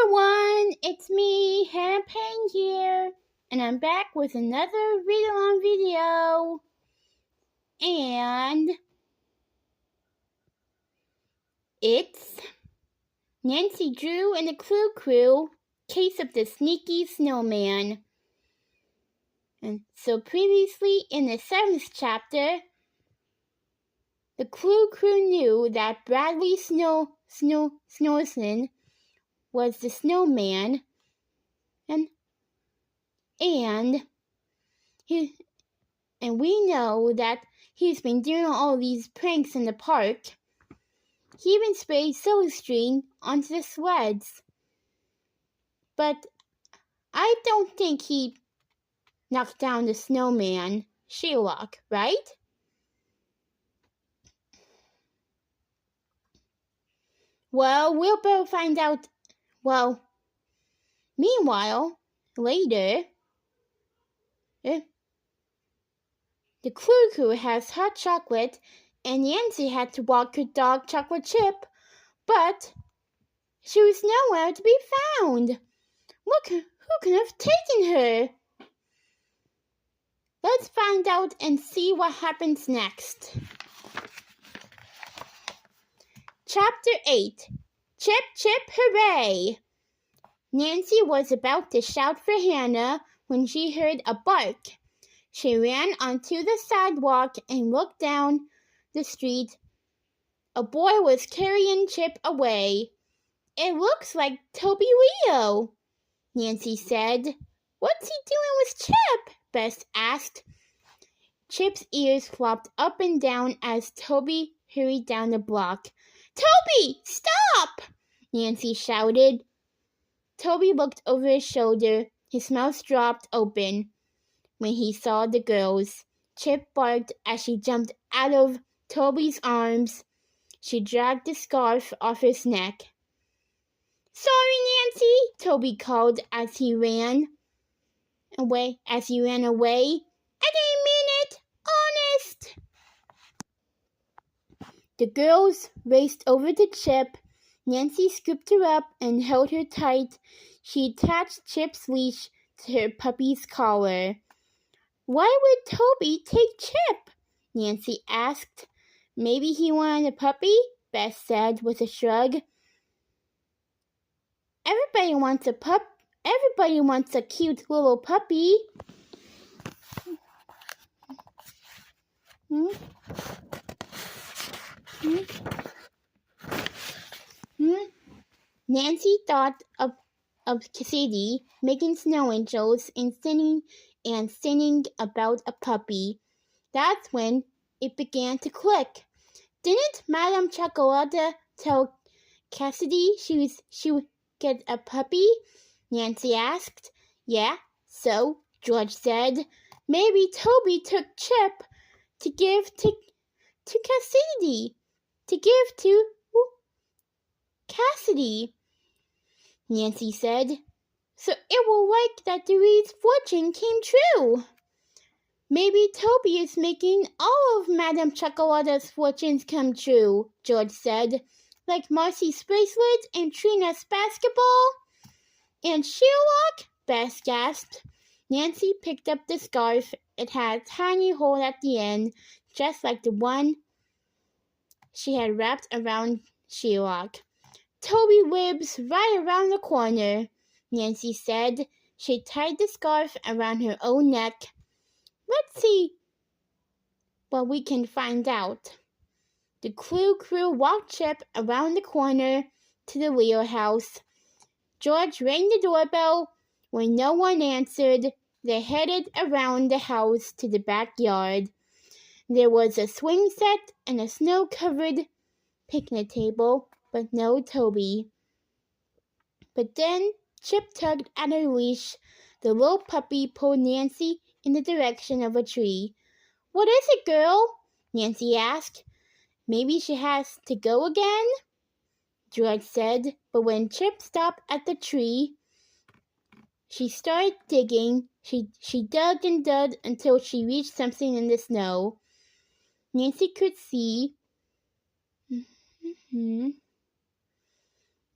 everyone, it's me, Hannah Payne here, and I'm back with another read-along video, and it's Nancy Drew and the Clue Crew, Case of the Sneaky Snowman. And so previously in the 7th chapter, the Clue Crew knew that Bradley Snowson was the snowman, and we know that he's been doing all these pranks in the park. He even sprayed Silverstream onto the sleds. But I don't think he knocked down the snowman, Sherlock, right? Well, we'll better find out. Well, meanwhile, later, the Clue Crew has hot chocolate, and Nancy had to walk her dog Chocolate Chip, but she was nowhere to be found. Who could have taken her? Let's find out and see what happens next. Chapter 8. Chip, chip, hooray! Nancy was about to shout for Hannah when she heard a bark. She ran onto the sidewalk and looked down the street. A boy was carrying Chip away. It looks like Toby Leo, Nancy said. What's he doing with Chip? Bess asked. Chip's ears flopped up and down as Toby hurried down the block. Toby, stop! Nancy shouted. Toby looked over his shoulder. His mouth dropped open when he saw the girls. Chip barked as she jumped out of Toby's arms. She dragged the scarf off his neck. Sorry, Nancy, Toby called as he ran away. I didn't mean it. Honest. The girls raced over to Chip. Nancy scooped her up and held her tight. She attached Chip's leash to her puppy's collar. Why would Toby take Chip? Nancy asked. Maybe he wanted a puppy, Bess said with a shrug. Everybody wants a cute little puppy. Nancy thought of Cassidy making snow angels and singing about a puppy. That's when it began to click. Didn't Madame Chocolata tell Cassidy she would get a puppy? Nancy asked. Yeah, so George said. Maybe Toby took Chip to give to Cassidy. Cassidy, Nancy said. So it will like that the Reed's fortune came true. Maybe Toby is making all of Madame Chocolata's fortunes come true, George said. Like Marcy's bracelet and Trina's basketball. And Sherlock, Bess gasped. Nancy picked up the scarf. It had a tiny hole at the end, just like the one she had wrapped around Sherlock. Toby lives right around the corner, Nancy said. She tied the scarf around her own neck. Let's see what we can find out. The Clue Crew walked Chip around the corner to the Leo house. George rang the doorbell. When no one answered, they headed around the house to the backyard. There was a swing set and a snow-covered picnic table, but no Toby. But then Chip tugged at her leash. The little puppy pulled Nancy in the direction of a tree. What is it, girl? Nancy asked. Maybe she has to go again? George said, but when Chip stopped at the tree, she started digging. She dug and dug until she reached something in the snow. Nancy could see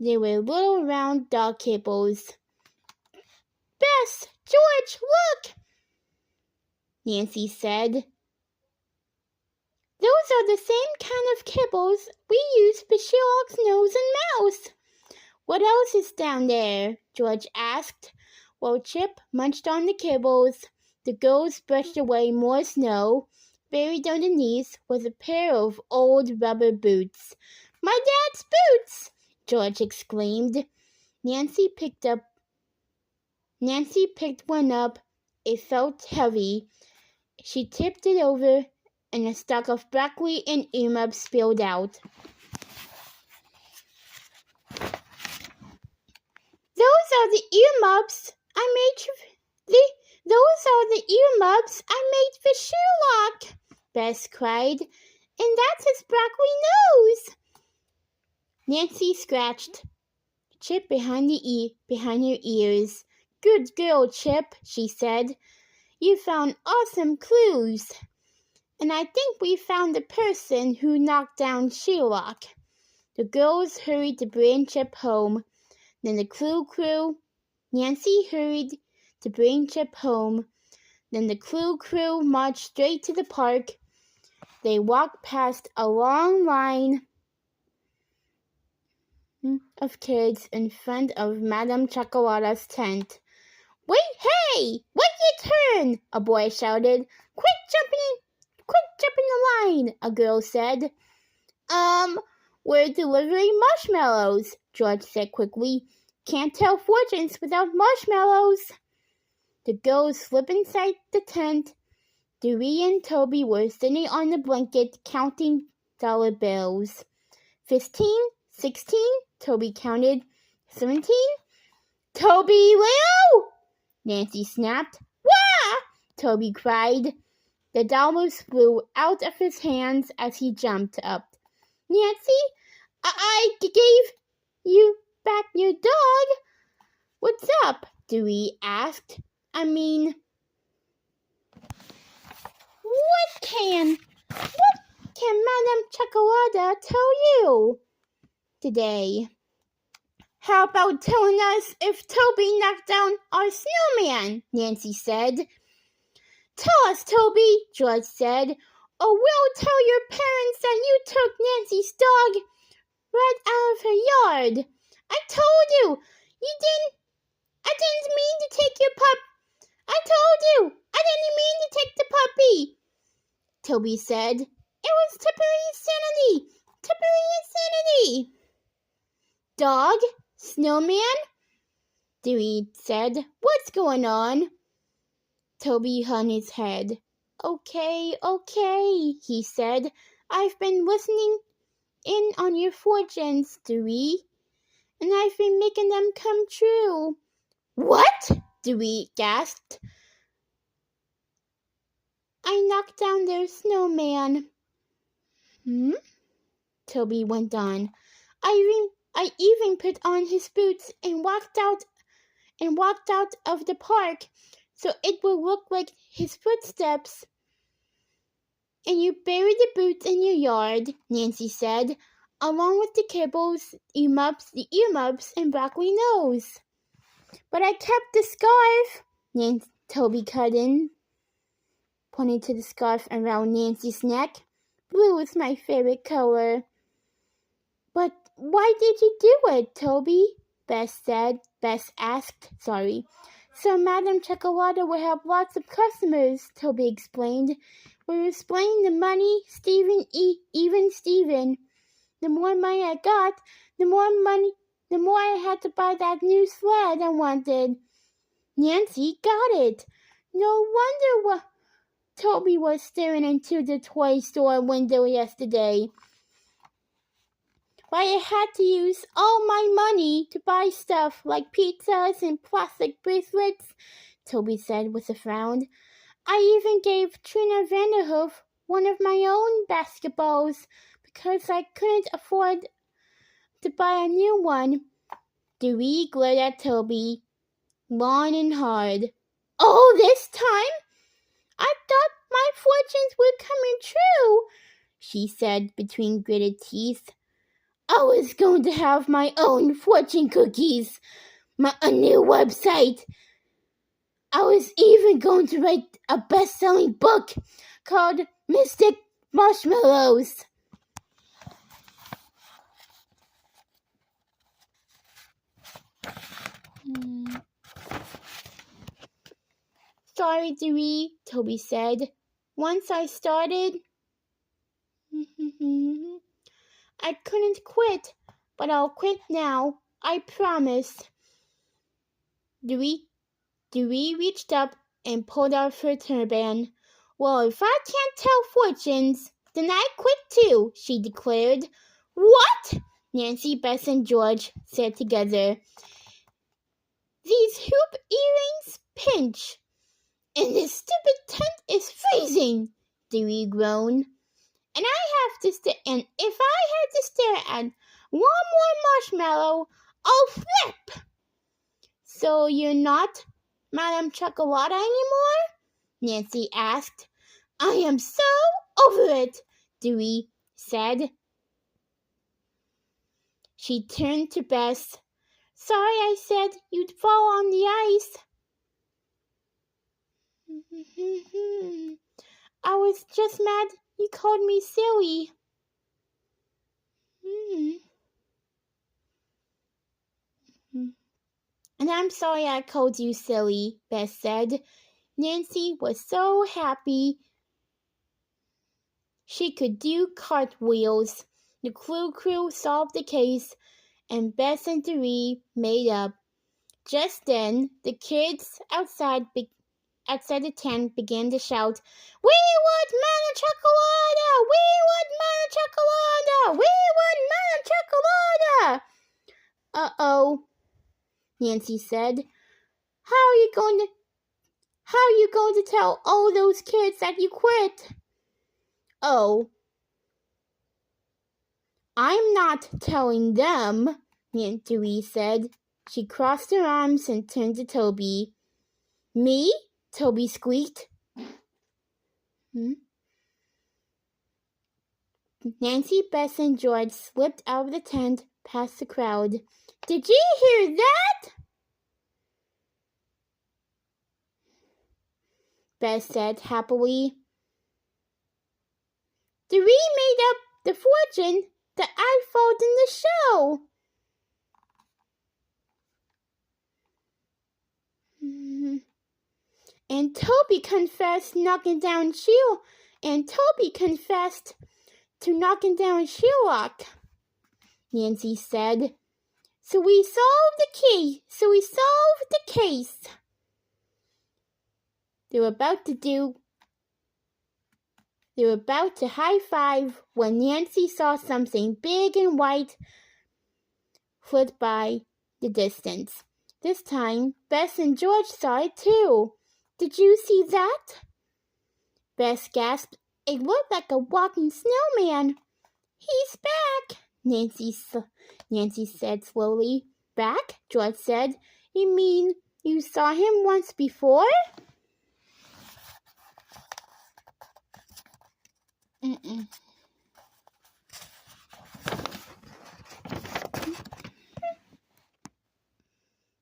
They were little round dog kibbles. Bess, George, look, Nancy said. Those are the same kind of kibbles we use for Sherlock's nose and mouse. What else is down there? George asked. While Chip munched on the kibbles, the girls brushed away more snow. Buried underneath was a pair of old rubber boots. My dad's boots! George exclaimed. Nancy picked one up. It felt heavy. She tipped it over, and a stalk of broccoli and earmuffs spilled out. Those are the earmuffs I made for Sherlock, Bess cried. And that's his broccoli nose. Nancy scratched Chip behind her ears. Good girl, Chip, she said. You found awesome clues. And I think we found the person who knocked down Sherlock. The girls hurried to bring Chip home. Then the Clue Crew. Nancy hurried to bring Chip home. Then the Clue Crew marched straight to the park. They walked past a long line of kids in front of Madame Chocolata's tent. Wait, hey! Wait your turn! A boy shouted. Quit jumping the line, a girl said. We're delivering marshmallows, George said quickly. Can't tell fortunes without marshmallows. The girls slipped inside the tent. Dewey and Toby were sitting on the blanket counting dollar bills. 15, 16, Toby counted. 17. Toby, Leo! Nancy snapped. Wah! Toby cried. The dollars flew out of his hands as he jumped up. Nancy, I gave you back your dog. What's up? Dewey asked. What can Madame Chocolata tell you today? How about telling us if Toby knocked down our snowman? Nancy said. Tell us, Toby, George said, or we'll tell your parents that you took Nancy's dog right out of her yard. I told you, I didn't mean to take your pup. I told you, I didn't mean to take the puppy, Toby said. It was temporary insanity. Dog? Snowman? Dewey said. What's going on? Toby hung his head. Okay, he said. I've been listening in on your fortunes, Dewey, and I've been making them come true. What? Dewey gasped. I knocked down their snowman. Toby went on. I even put on his boots and walked out of the park so it would look like his footsteps. And you buried the boots in your yard, Nancy said, along with the kibbles, the earmuffs, and broccoli nose. But I kept the scarf, Toby cut in, pointing to the scarf around Nancy's neck. Blue is my favorite color. But why did you do it, Toby? Bess asked. So Madame Chocolata will have lots of customers, Toby explained. We were splitting the money, Stephen. The more money I got, the more I had to buy that new sled I wanted. Nancy got it. No wonder Toby was staring into the toy store window yesterday. Why I had to use all my money to buy stuff like pizzas and plastic bracelets, Toby said with a frown. I even gave Trina Vanderhoof one of my own basketballs because I couldn't afford to buy a new one. Dewey glared at Toby, long and hard. All this time? I thought my fortunes were coming true, she said between gritted teeth. I was going to have my own fortune cookies, a new website. I was even going to write a best-selling book called Mystic Marshmallows. Sorry, Dewey, Toby said. Once I started, I couldn't quit, but I'll quit now. I promise. Dewey reached up and pulled out her turban. Well, if I can't tell fortunes, then I quit too, she declared. What? Nancy, Bess, and George said together. These hoop earrings pinch, and this stupid tent is freezing, Dewey groaned. And and if I have to stare at one more marshmallow, I'll flip. So you're not Madame Chocolata anymore? Nancy asked. I am so over it, Dewey said. She turned to Bess. Sorry I said you'd fall on the ice. I was just mad you called me silly. And I'm sorry I called you silly, Bess said. Nancy was so happy she could do cartwheels. The Clue Crew solved the case, and Bess and Dewey made up. Just then, the kids outside the tent began to shout, We want Mana Chocolata! We want Mana Chocolata! We want Mana Chocolata! Uh-oh, Nancy said. How are you going to tell all those kids that you quit? Oh, I'm not telling them, Aunt Dewey said. She crossed her arms and turned to Toby. Me? Toby squeaked. Nancy, Bess, and George slipped out of the tent past the crowd. Did you hear that? Bess said happily. Dewey made up the fortune that I found in the show. And Toby confessed to knocking down Sherlock, Nancy said. So we solved the case. They were about to high-five when Nancy saw something big and white flit by the distance. This time, Bess and George saw it too. Did you see that? Bess gasped. It looked like a walking snowman. He's back, Nancy said slowly. Back? George said. You mean you saw him once before?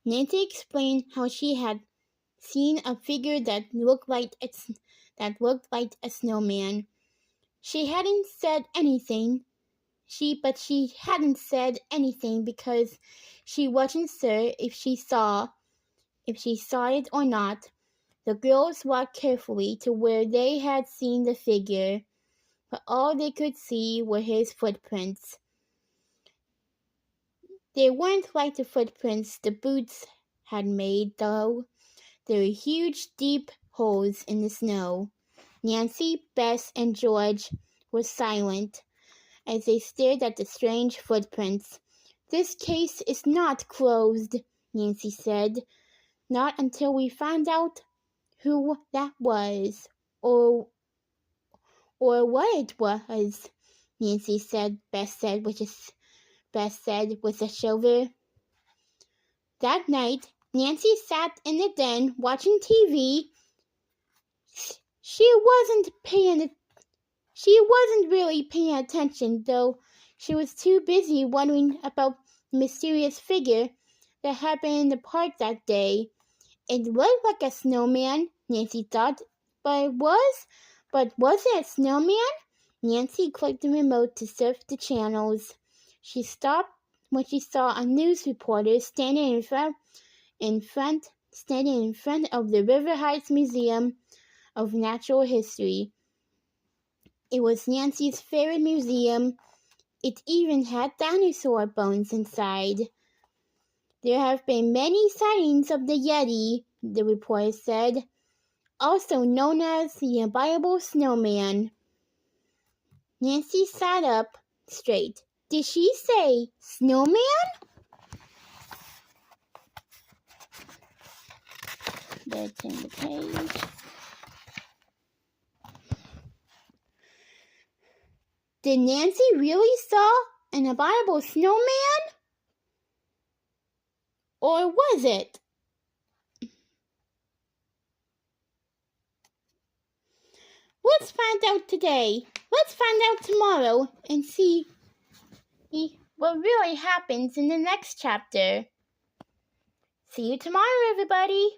Nancy explained how she had seen a figure that looked like a snowman. She hadn't said anything. She hadn't said anything because she wasn't sure if she saw it or not. The girls walked carefully to where they had seen the figure, but all they could see were his footprints. They weren't like the footprints the boots had made, though. There were huge, deep holes in the snow. Nancy, Bess, and George were silent as they stared at the strange footprints. This case is not closed, Nancy said. Not until we find out who that was, or what it was, Nancy said. Bess said with a shiver. That night, Nancy sat in the den watching TV. She wasn't really paying attention, though She was too busy wondering about the mysterious figure that had been in the park that day. It looked like a snowman, Nancy thought, but was it a snowman? Nancy clicked the remote to surf the channels. She stopped when she saw a news reporter standing in front of the River Heights Museum of Natural History. It was Nancy's favorite museum. It even had dinosaur bones inside. There have been many sightings of the Yeti, the reporter said, also known as the abominable snowman. Nancy sat up straight. Did she say snowman? Better turn the page. Did Nancy really saw an abominable snowman? Or was it? Let's find out today. Let's find out tomorrow and see what really happens in the next chapter. See you tomorrow, everybody.